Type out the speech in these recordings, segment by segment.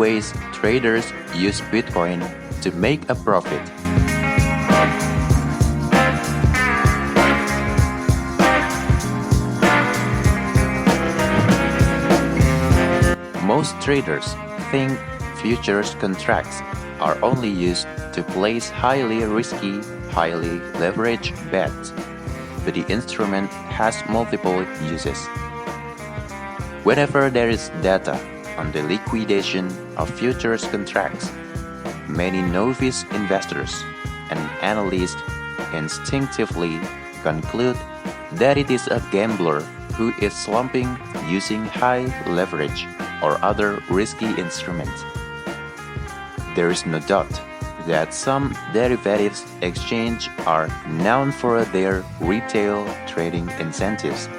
ways traders use Bitcoin to make a profit. Most traders think futures contracts are only used to place highly risky, highly leveraged bets, but the instrument has multiple uses. Whenever there is data on the liquidation of futures contracts, many novice investors and analysts instinctively conclude that it is a gambler who is slumping using high leverage or other risky instruments. There is no doubt that some derivatives exchanges are known for their retail trading incentives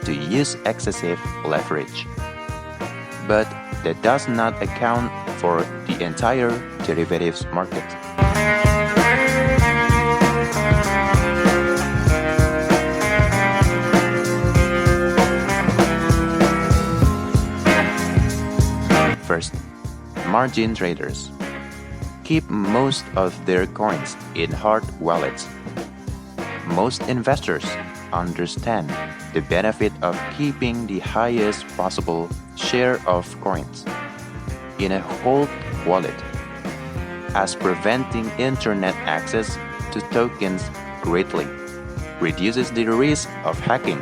to use excessive leverage. But that does not account for the entire derivatives market. First, margin traders keep most of their coins in hard wallets. Most investors understand the benefit of keeping the highest possible share of coins in a hold wallet, as preventing internet access to tokens greatly reduces the risk of hacking.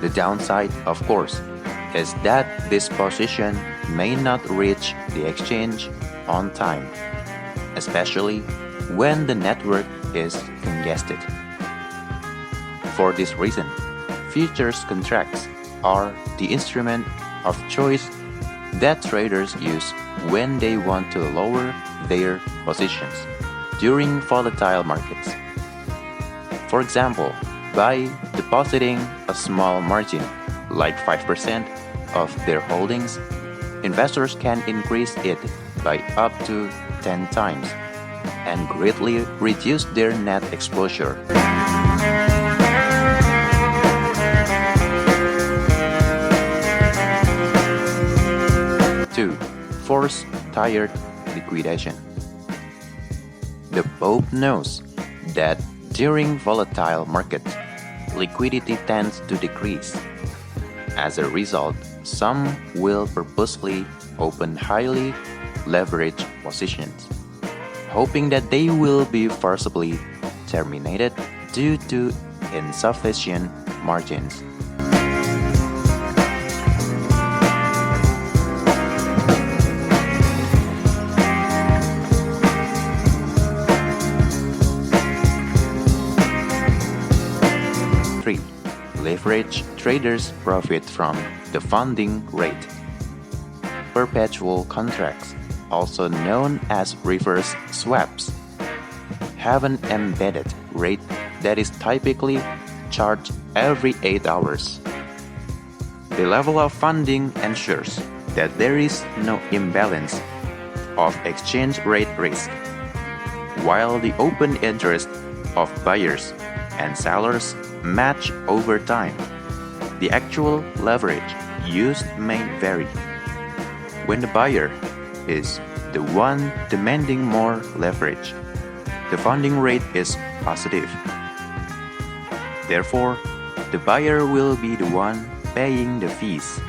The downside, of course, is that this position may not reach the exchange on time, especially when the network is congested. For this reason, futures contracts are the instrument of choice that traders use when they want to lower their positions during volatile markets. For example, by depositing a small margin, like 5% of their holdings, investors can increase it by up to 10 times and greatly reduce their net exposure. 2. Forced tired liquidation. The Pope knows that during volatile markets, liquidity tends to decrease. As a result, some will purposely open highly leveraged positions, hoping that they will be forcibly terminated due to insufficient margins. Leverage traders profit from the funding rate. Perpetual contracts, also known as reverse swaps, have an embedded rate that is typically charged every 8 hours. The level of funding ensures that there is no imbalance of exchange rate risk, while the open interest of buyers and sellers match over time. The actual leverage used may vary. When the buyer is the one demanding more leverage, the funding rate is positive. Therefore, the buyer will be the one paying the fees.